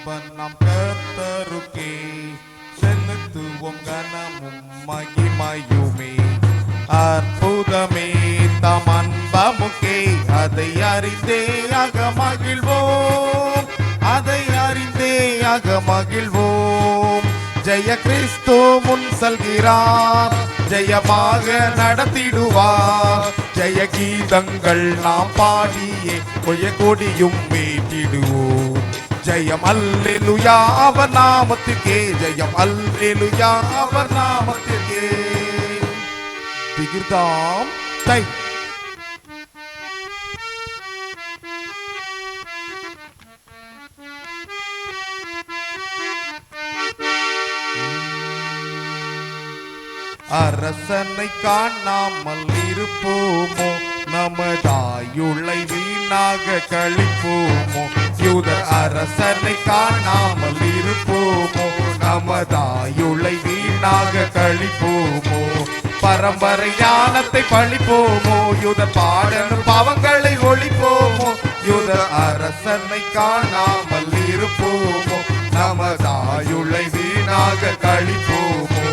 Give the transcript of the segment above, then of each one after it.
தேவன் நம் கர்த்தருக்கே செலுத்துவோம் கனமும் மகிமையுமே. அற்புதமே தம் அன்பமுக்கே அதை அறிந்தே ஆக மகிழ்வோம், அதை அறிந்தே ஆக மகிழ்வோம். ஜெய கிறிஸ்து முன் செல்கிறார், ஜெயமாக நடத்திடுவார். ஜெய கீதங்கள் நாம் பாடியே கொய்ய கொடியும் மீட்டிடுவோம். ஜெயம் அல்லேலூயா அவர் நாமத்திற்கே, ஜெயம் அல்லேலூயா அவர் நாமத்திற்கே. திகிர்தாம் தை அரசனை காணாமல் இருப்போமோ, நமதாயுளை வீணாக கழிப்போமோ. யூதர் அரசனை காணாமல் இருப்போமோ, நமதாயுளை வீணாக கழிப்போமோ. பரம்பரை ஞானத்தை பழிப்போமோ, யூதர் பாடனும் பாவங்களை ஒழிப்போமோ. யூதர் அரசனை காணாமல் இருப்போமோ, நமதாயுளை வீணாக கழிப்போமோ.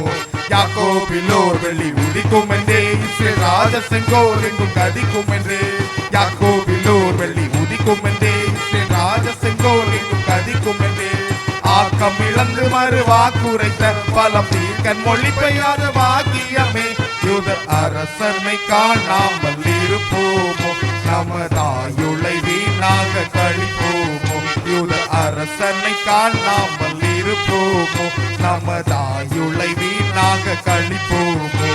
யாக்கோபிலோர் வெளி உதிக்கும் என்றே, இஸ்ரேல் ராஜ செங்கோல் எங்கும் கதிக்கும் என்றே. யாக்கோபிலோர் வெளி உதிக்கும் என்றே, இஸ்ரேல் ராஜ செங்கோல் எங்கும் கதிக்கும் என்றே. ஆக்கம் இழந்து மறு வாக்குரைத்த பலம் தீர்க்கன் மொழி பெய்யாத வாக்கியமே. யூதர் அரசனை காணாமல் இருப்போமோ, நமதாயுளை வீணாக கழிப்போமோ. யூதர் அரசனை காணாமல் இருப்போமோ, நமதாயுளை வீணாக கழிப்போமோ.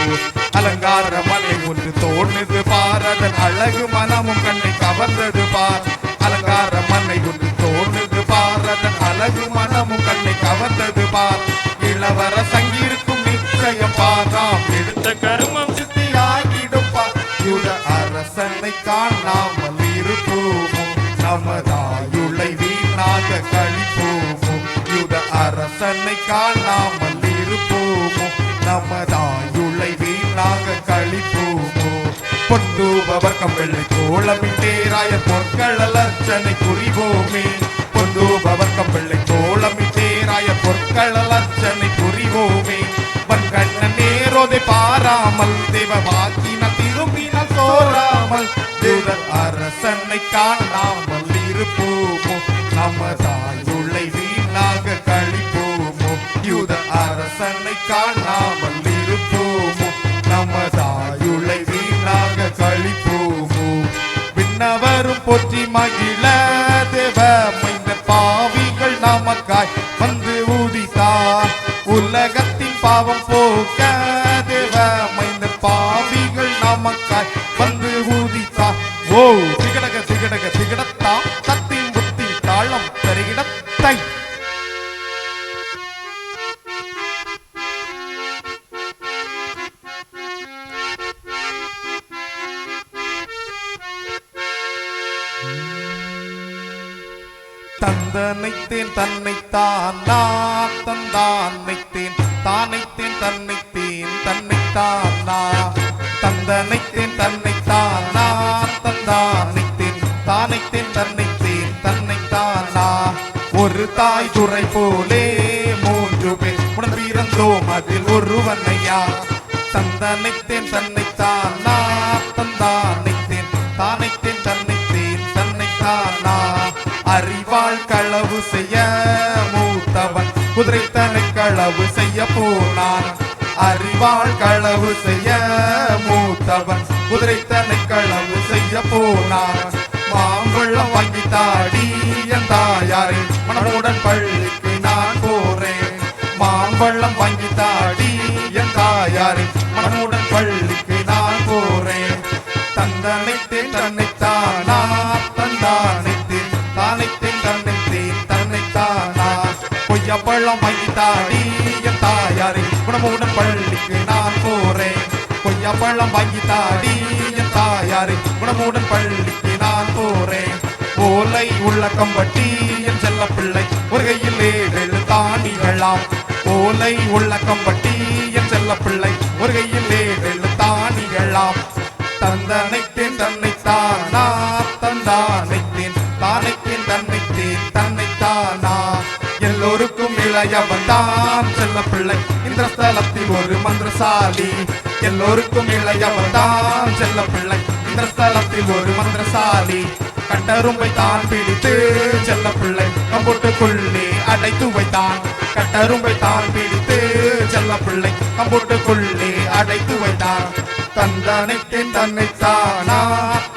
அலங்கார மலை ஒன்று தோணுது பார், அதன் அழகு மனமும் கண்ணை கவர்ந்தது பார். அலங்கார மலை ஒன்று தோணுது பார், அதன் அழகு மனமும் கண்ணை கவர்ந்தது பார். இளவர சங்கிருக்கும் நிச்சயம் பார், நாம் எடுத்த கருமம் சித்தியாகிடும் பார். யூத அரசனை காணாமல் இருப்போமோ, நமதாயுளை வீணாக கழிப்போமோ. யூத அரசனை காணாமல் இருப்போமோ, நமதாயுளை வீணாக கழிப்போமோ. பொந்தூபவர்க்கம் வெள்ளை கோலமிட்டே ராய பொற்களல் அர்ச்சனை புரிவோமே. பொந்தூபவர்க்கம் வெள்ளை கோலமிட்டே ராய பொற்களல் அர்ச்சனை புரிவோமே. வன்கண்ணன் நேரோதை பாராமல் தேவ வாக்கின திரும்பினால் சோராமல். யூதர் அரசனை காணாமல் இருப்போமோ, நமதாயுளை வீணாக கழிப்போமோ. யூதர் அரசனை காணாமல் இருப்போமோ, நமதாயுளை வீணாக கழிப்போமோ. விண்ணவரும் போற்றி மகிழ தேவ மைந்த பாவிகள் நமக்காய் வந்து ஊதித்தார். உலகத்தின் பாவம் போக்க தேவ மைந்த பாவிகள் நமக்காய் வந்து ஊதித்தார். ஓ திகடக திகடக திகடத்தா தத்தின் புத்தி தாளம் தருகிடத்தை. தந்தனைத்தேன் தன்னைத்தான் நான் தந்தானைத்தேன் தானைத்தேன் தன்னைத்தேன் தன்னைத்தான் நான். தந்தனைத்தேன் தன்னைத்தான் நான் தந்தானைத்தேன் தானைத்தேன் தன்னைத்தேன் தன்னைத்தான் நான். ஒரு தாய் துறை போலே மூன்று பேர் உடன் பிறந்தோம் அதில் ஒருவனையா. தந்தனைத்தேன் தன்னைத்தான் நான் தந்தானைத்தேன் தானைத்தேன் தன்னைத்தேன் தன்னைத்தான் நான். அறிவாள் களவு செய்ய மூத்தவன் குதிரைத்தனை களவு செய்ய போனான். அறிவாள் களவு செய்ய மூத்தவன் குதிரைத்தனை களவு செய்ய போனான். மாம்பழம் வாங்கி தாடி என் தாயாரே மனமுடன் பள்ளிக்கு நான் போறேன். மாம்பழம் வாங்கி தாடி என் தாயாரே மனமுடன் பள்ளிக்கு நான் போறேன். தந்தனைத்தேன் தன்னைத்தானா தந்தானைத்தேன் தானைத்தேன் தன்னைத்தேன் தன்னைத்தானா. கொய்யப்பழம் வாங்கி தாடி என் தாயாரே குணமுடன் பள்ளிக்கு நான் போறேன். கொய்யப்பழம் வாங்கி தாடி என் தாயாரே குணமுடன் பள்ளிக்கு நான் போறேன். ஓலை உள்ள கம்பட்டி என் செல்ல பிள்ளை ஒரு கையில் 7 தானிகளாம். ஓலை உள்ள கம்பட்டி என் செல்ல பிள்ளை ஒரு கையில் 7 தானிகளாம். தந்தனைத்தேன் தன்னைத்தானா தந்தானைத்தேன் தானைத்தேன் தன்னைத்தேன் தன்னைத்தானா. இளையவன் தான் செல்ல பிள்ளை இந்த ஸ்தலத்தில் ஒரு மந்திரசாலி எல்லோருக்கும் இளையவன் தான் செல்ல பிள்ளை இந்த ஸ்தலத்தில் ஒரு மந்திரசாலி கட்டரும்பை தான் பிடித்து செல்ல பிள்ளை கம்புட்டுக்குள்ளே அடைத்து வைத்தான் கட்டரும்பை தான் பிடித்து செல்ல பிள்ளை கம்புட்டுக்குள்ளே அடைத்து வைத்தான் தந்தானைத்தேன் தன்னைத்தானா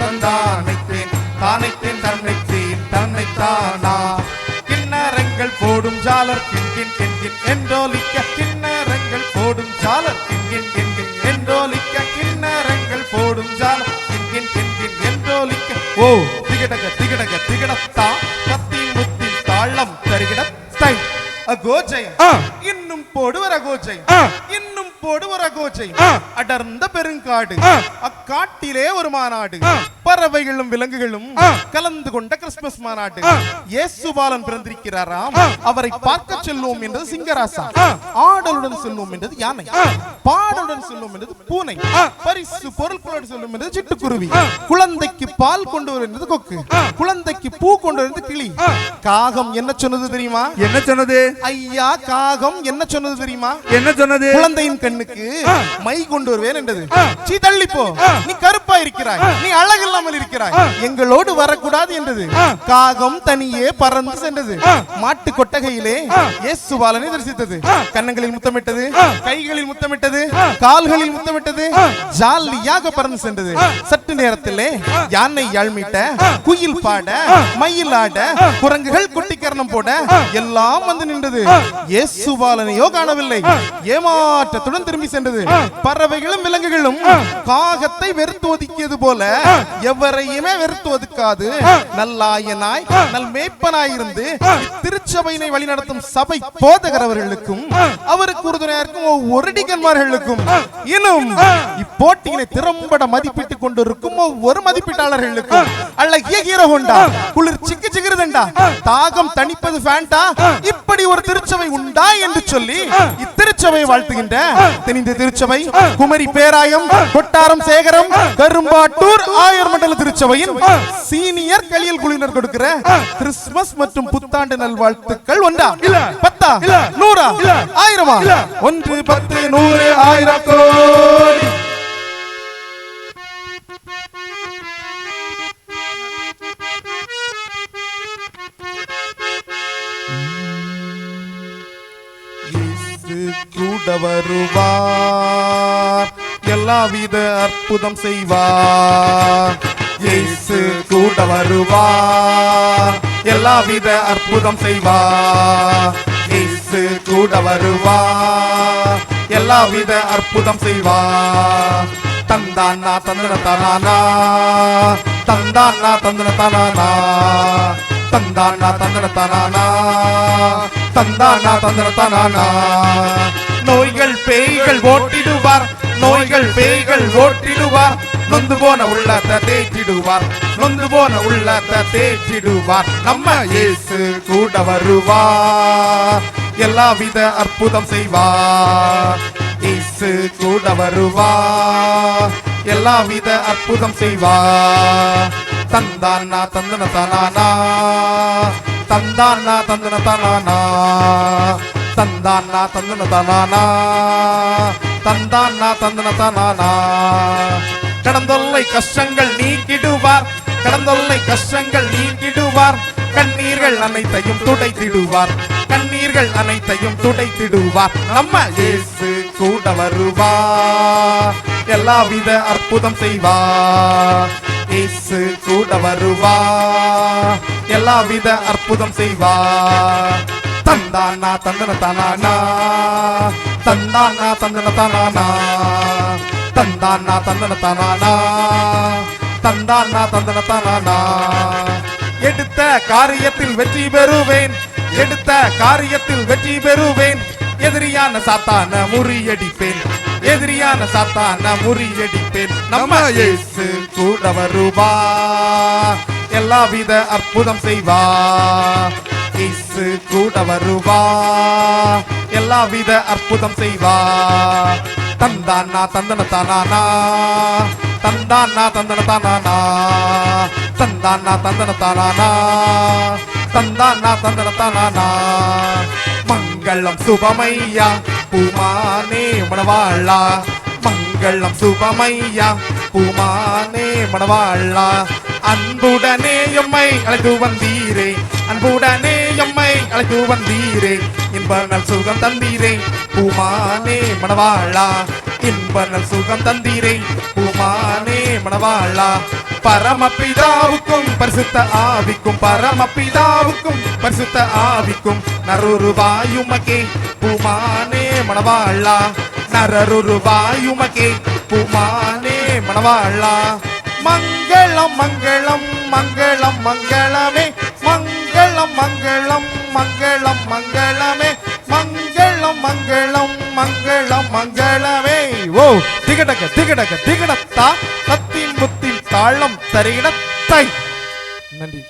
தந்தானைத்தேன் தானைத்தேன் தன்னைத்தேன் தன்னைத்தானா கிண்ணறங்கள் போடும் ஜாலர் கிண்கின் கிண்கின் என்றோலிக்க கிண்ணறங்கள் போடும் ஜாலர் கிண்கின் கிண்கின் என்றோலிக்க கிண்ணறங்கள் போடும் ஜாலர் கிண்கின் கிண்கின் என்றோலிக்க ஓ திகடக திகடக திகடத்தா கத்தி முத்தி தாளம் தருகிடத்தை அகோஜயம் இன்னும் போடுவர் அகோஜயம் இன்னும் போடுவர் அகோஜயம் அடர்ந்த பெருங்காடு அக்காட்டிலே ஒரு மாநாடு பறவைகளும் விலங்குகளும் கலந்து கொண்ட கிறிஸ்துமஸ் மாநாடு இயேசுபாலன் பிறந்திருக்கிறாராம் அவரை பார்க்க செல்வோம் என்றது சிங்கராசா ஆடலுடன் செல்வோம் என்றது யானை பாடலுடன் செல்வோம் என்றது பூனை பரிசு பொருட்களோடு செல்வோம் என்றது சிட்டுக்குருவி குழந்தைக்கு பால் கொண்டு வரும் என்றது கொக்கு குழந்தைக்கு பூ கொண்டு வருவது கிளி காகம் என்ன சொன்னது தெரியுமா என்ன சொன்னது ஐயா காகம் என்ன சொன்னது தெரியுமா என்ன சொன்னது குழந்தையின் கண்ணுக்கு மை கொண்டு வருவேன் என்றது சீ தள்ளி போ நீ கருப்பா இருக்கிறாய் நீ அழகில்லாமல் இருக்கிறாய் எங்களோடு வரக்கூடாது என்றது காகம் தனியே பறந்து சென்றது மாட்டு கொட்டகையிலே இயேசுபாலனை தரிசித்தது கன்னங்களில் முத்தமிட்டது கைகளில் முத்தமிட்டது கால்களில் முத்தமிட்டது ஜாலியாக பறந்து சென்றது சற்று நேரத்திலே யானை யாழ்மீட்ட குயில் பாட மயில் ஆட குரங்குகள் குட்டிக்கரணம் போட எல்லாம் வந்து நின்றது இயேசுபாலனையோ காணவில்லை ஏமாற்றத்துடன் திரும்பி சென்றது பறவைகளும் விலங்குகளும் காகத்தை வெறுத்து ஒதுக்கியது போல எவரையுமே வெறுத்து ஒதுக்காது நல்லாயனாய் நல் மேய்ப்பனாயிருந்து திருச்சபையினை வழிநடத்தும் சபை போதகர் அவர்களுக்கும் அவருக்கு உறுதுணையாருக்கும் ஒவ்வொரு டிகன்மார்களுக்கும் இன்னும் இப்போட்டியினை திறம்பட மதிப்பிட்டுக் கொண்டிருக்கும் ஒவ்வொரு மதிப்பீட்டாளர்களுக்கும் அழகிய ஹீரோ ஹோண்டா குளிர் சிக்கு சிகிருதண்டா தாகம் தணிப்பது ஃபேண்டா இப்படி ஒரு திருச்சபை உண்டா என்று சொல்லி இத்திருச்சபை வாழ்த்துகின்ற தெனிந்த திருச்சபை குமரி பேராயம் கொட்டாரம் சேகரம் கரும்பாட்டூர் ஆயர் மண்டல திருச்சபையின் சீனியர் கலியல் குழுவினர் கொடுக்கிற கிறிஸ்துமஸ் மற்றும் புத்தாண்டு நல்வாழ்த்துக்கள் ஒன்றா பத்தா நூறா ஆயிரமா 1 10 100 1000 கோடி கூட வருவார் எல்லாவித அற்புதம் செய்வார் இயேசு கூட வருவார் எல்லாவித அற்புதம் செய்வார் இயேசு கூட வருவார் எல்லாவித அற்புதம் செய்வார் தந்தானா தந்தன தனானா தந்தானா தந்தன தனானா தந்தானா தந்தன தனானா தந்தானா தந்தன தனானா நோய்கள் பேய்கள் ஓட்டிடுவார் நோய்கள் பேய்கள் ஓட்டிடுவார் நொந்து போன உள்ளத்தை தேய்ச்சிடுவார் நொந்து போன உள்ளத்தை தேய்ச்சிடுவார் நம்ம இயேசு கூட வருவார் எல்லாவித அற்புதம் செய்வார் இயேசு கூட வருவார் எல்லாவித அற்புதம் செய்வார் தந்தானா தந்தன தனானா தந்தானா தந்தன தனானா தந்தானா தந்தன தனானா தந்தானா தந்தன தனானா கடந்தொல்லை கஷ்டங்கள் நீக்கிடுவார் கடந்தொல்லை கஷ்டங்கள் நீக்கிடுவார் கண்ணீர்கள் அனைத்தையும் துடைத்திடுவார் கண்ணீர்கள் அனைத்தையும் துடைத்திடுவார் நம்ம இயேசு கூட வருவார் எல்லாவித அற்புதம் செய்வார் இயேசு கூட வருவார் எல்லாவித அற்புதம் செய்வார் தந்தானா தந்தன தனானா தந்தானா தந்தன தனானா தந்தானா தந்தன தனானா தந்தானா தந்தன தனானா எடுத்த காரியத்தில் வெற்றி பெறுவேன் எடுத்த காரியத்தில் வெற்றி பெறுவேன் எதிரியான சாத்தான முறியடிப்பேன் எதிரியான சாத்தான முறியடிப்பேன் நம்ம இயேசு கூட வருவார் எல்லாவித அற்புதம் செய்வார் இயேசு கூட வருவார் எல்லாவித அற்புதம் செய்வார் தந்தானா தந்தன தனானா தந்தானா தந்தன தனானா தந்தானா தந்தன தனானா தந்தானா தந்தன தனானா மங்களம் சுபமையா பூமானே மணவாளா மங்களம் சுபமையா பூமானே மணவாளா அன்புடனே எம்மை அழைத்து வந்தீரே அன்புடனே எம்மை அழைத்து வந்தீரே இன்பங்கள் சுகம் தந்தீரே பூமானே மணவாளா இன்பங்கள் சுகம் தந்தீரே பூமானே மணவாளா பரமபிதாவுக்கும் பரிசுத்த ஆவிக்கும் பரமபிதாவுக்கும் பரிசுத்த ஆவிக்கும் நருருவாயுமகே பூமானே மணவாளா நரருருவாயுமகே பூமானே மணவாளா மங்களம் மங்களம் மங்களம் மங்களமே மங்களம் மங்களம் மங்களம் மங்களமே மங்களம் மங்களம் மங்களம் மங்களமே ஓ திகடக திகடக திகடத்தா தத்தின் முத்தின் தாளம் தருகிடத்தை நன்றி.